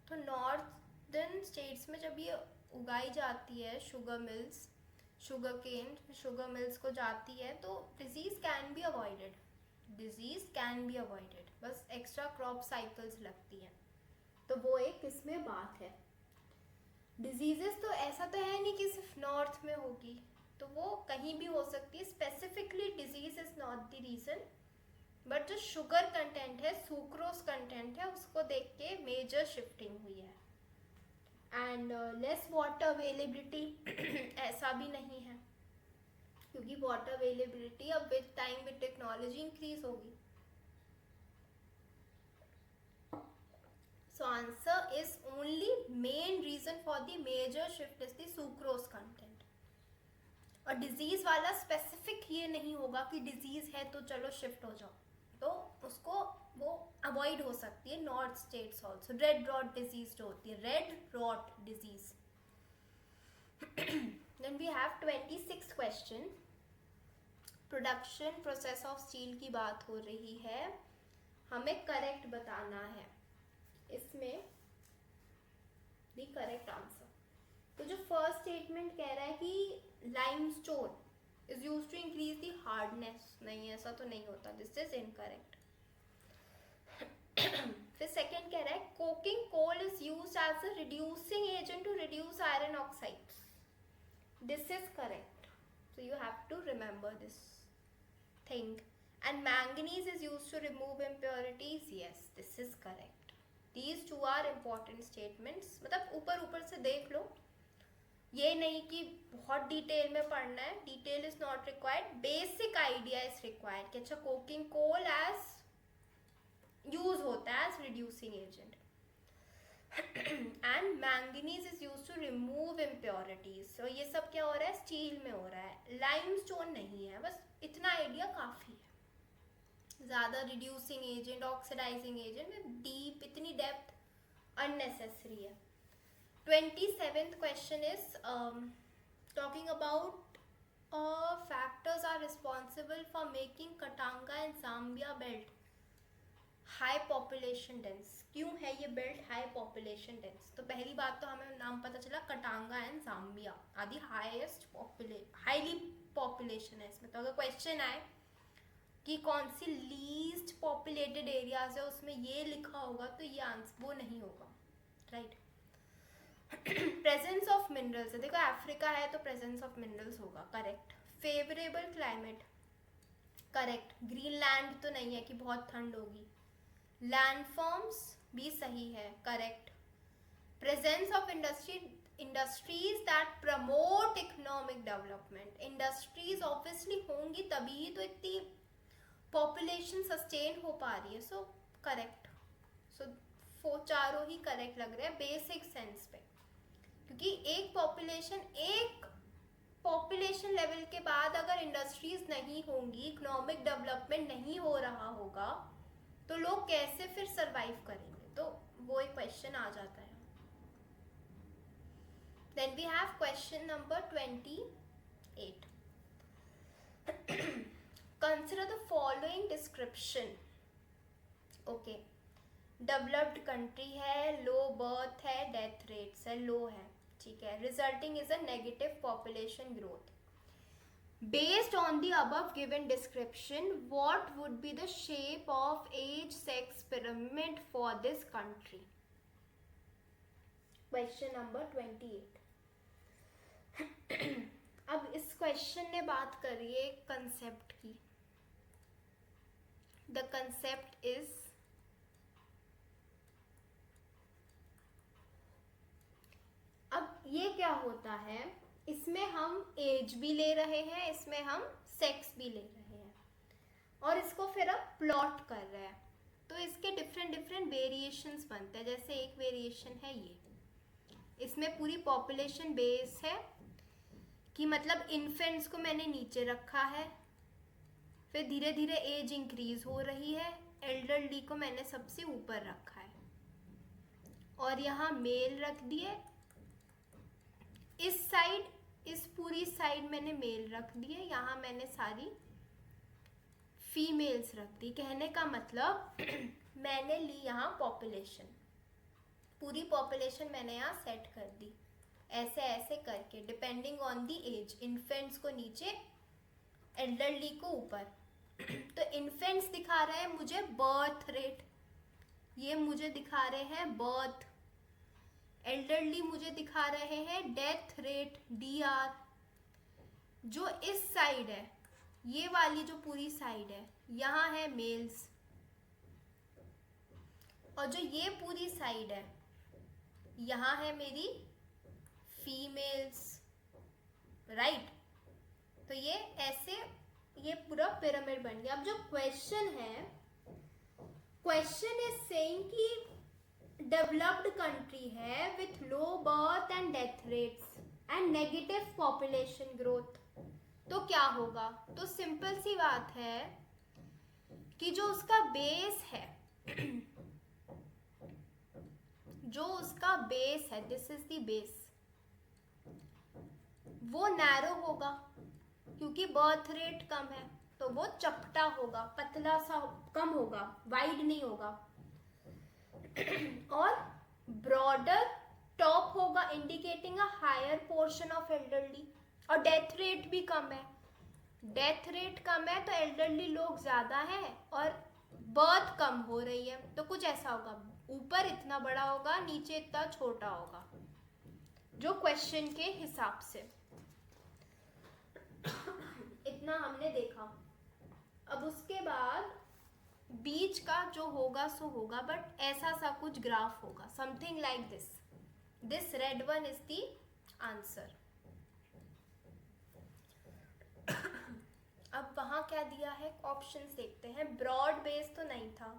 तो नॉर्दर्न स्टेट्स में जब ये उगाई जाती है sugar mills, sugar cane sugar mills को जाती है, तो disease can be avoided, disease can be avoided, बस एक्स्ट्रा क्रॉप साइकिल्स लगती हैं। तो वो एक इसमें बात है। डिजीजेस तो ऐसा तो है नहीं कि सिर्फ नॉर्थ में होगी, तो वो कहीं भी हो सकती है। Specifically disease is not the reason, but जो शुगर कंटेंट है, सुक्रोज कंटेंट है, उसको देख के मेजर शिफ्टिंग हुई है। एंड लेस वाटर अवेलेबिलिटी ऐसा भी नहीं है, क्योंकि वाटर अवेलेबिलिटी अब with time with technology increase होगी। So answer is only main reason for the major shift is the sucrose content. और डिजीज वाला स्पेसिफिक ये नहीं होगा कि डिजीज है तो चलो शिफ्ट हो जाओ, तो उसको वो अवॉइड हो सकती है। North states also red rot disease जो होती है, red rot disease. Then we have 26 question. Production process of steel की बात हो रही है, हमें करेक्ट बताना है इसमें द करेक्ट आंसर। तो जो फर्स्ट स्टेटमेंट कह रहा है कि limestone is used to increase the hardness, नहीं ऐसा तो नहीं होता, this is incorrect. फिर सेकेंड कह रहा है coking coal is used as a reducing agent to reduce iron oxides, this is correct, so you have to remember this thing. And manganese is used to remove impurities, yes, this is correct. These two are important statements. मतलब ऊपर ऊपर से देख लो, ये नहीं कि बहुत डिटेल में पढ़ना है, detail is not required, basic idea is required कि अच्छा कोकिंग कोल एज यूज होता है as reducing agent, and manganese is use to remove impurities. सो ये सब क्या हो रहा है, स्टील में हो रहा है, लाइमस्टोन नहीं है। बस इतना आइडिया काफी है, ज्यादा रिड्यूसिंग एजेंट, ऑक्सीडाइजिंग एजेंट में डीप इतनी डेप्थ अननेसेसरी है। 27th question is talking about factors are responsible for making Katanga and Zambia belt high population dense. क्यों है ये बेल्ट हाई पॉपुलेशन डेंस? तो पहली बात तो हमें नाम पता चला, कटांगा एंड जाम्बिया आदि हाईली पॉपुलेशन है इसमें। तो अगर क्वेश्चन आए कि कौन सी लीस्ट पॉपुलेटेड एरियाज है, उसमें ये लिखा होगा, तो ये आंसर वो नहीं होगा, राइट। प्रेजेंस ऑफ मिनरल्स है, देखो अफ्रीका है तो प्रेजेंस ऑफ मिनरल्स होगा, correct. Favourable climate, correct. Greenland तो नहीं है कि बहुत ठंड होगी। लैंडफॉर्म्स भी सही है, correct. Presence of industries that promote economic development, industries obviously होंगी तभी ही तो इतनी पॉपुलेशन सस्टेन हो पा रही है, सो करेक्ट। सो चारों ही करेक्ट लग रहे हैं बेसिक सेंस पे, क्योंकि एक पॉपुलेशन लेवल के बाद अगर इंडस्ट्रीज नहीं होंगी, इकोनॉमिक डेवलपमेंट नहीं हो रहा होगा, तो लोग कैसे फिर सरवाइव करेंगे? तो वो एक क्वेश्चन आ जाता है। Then we have question number 28. Consider the following description. Okay. Developed country है, लो बर्थ है, डेथ रेट्स है, लो है, ठीक है. Resulting is a negative population growth. Based on the above given description, what would be the shape of age sex pyramid for this country? Question number 28. अब इस क्वेश्चन ने बात करी है कंसेप्ट की. The concept is अब ये क्या होता है, इसमें हम एज भी ले रहे हैं, इसमें हम सेक्स भी ले रहे हैं और इसको फिर अब प्लॉट कर रहे हैं. तो इसके डिफरेंट वेरिएशंस बनते हैं. जैसे एक वेरिएशन है ये, इसमें पूरी पॉपुलेशन बेस है कि मतलब इन्फेंट्स को मैंने नीचे रखा है, फिर धीरे धीरे एज इंक्रीज हो रही है, एल्डरली को मैंने सबसे ऊपर रखा है और यहाँ मेल रख दिए. इस साइड, इस पूरी साइड मैंने मेल रख दिए, यहाँ मैंने सारी फीमेल्स रख दी. कहने का मतलब मैंने ली यहाँ पॉपुलेशन, पूरी पॉपुलेशन मैंने यहाँ सेट कर दी ऐसे ऐसे करके, depending on the age. Infants को नीचे, एल्डरली को ऊपर. तो इन्फेंट्स दिखा रहे हैं मुझे बर्थ रेट, ये मुझे दिखा रहे हैं बर्थ. एल्डरली मुझे दिखा रहे हैं डेथ रेट, DR. जो इस साइड है, ये वाली जो पूरी साइड है, यहाँ है मेल्स, और जो ये पूरी साइड है, यहाँ है मेरी फीमेल्स, राइट. तो ये ऐसे ये पूरा पिरामिड बन गया. अब जो क्वेश्चन है, क्वेश्चन इज सेइंग कि डेवलप्ड कंट्री है with low birth and death rates and negative population growth. तो क्या होगा? तो सिंपल सी बात है कि जो उसका बेस है जो उसका बेस है, दिस इज द बेस, वो नैरो होगा क्योंकि बर्थ रेट कम है, तो वो चपटा होगा, पतला सा कम होगा, वाइड नहीं होगा. और ब्रॉडर टॉप होगा, indicating a higher portion of elderly. और डेथ रेट भी कम है, डेथ रेट कम है तो एल्डरली लोग ज्यादा हैं और बर्थ कम हो रही है. तो कुछ ऐसा होगा, ऊपर इतना बड़ा होगा, नीचे इतना छोटा होगा, जो क्वेश्चन के हिसाब से. इतना हमने देखा. अब उसके बाद बीच का जो होगा सो होगा, बट ऐसा सा कुछ ग्राफ होगा, something like this. This red one is the answer. अब वहां क्या दिया है, ऑप्शंस देखते हैं. ब्रॉड बेस तो नहीं था,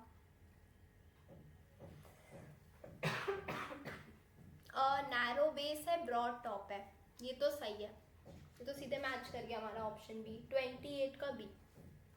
नैरो बेस है, ब्रॉड टॉप है, ये तो सही है. ये तो सीधे मैच कर गया हमारा ऑप्शन बी, 28 का बी.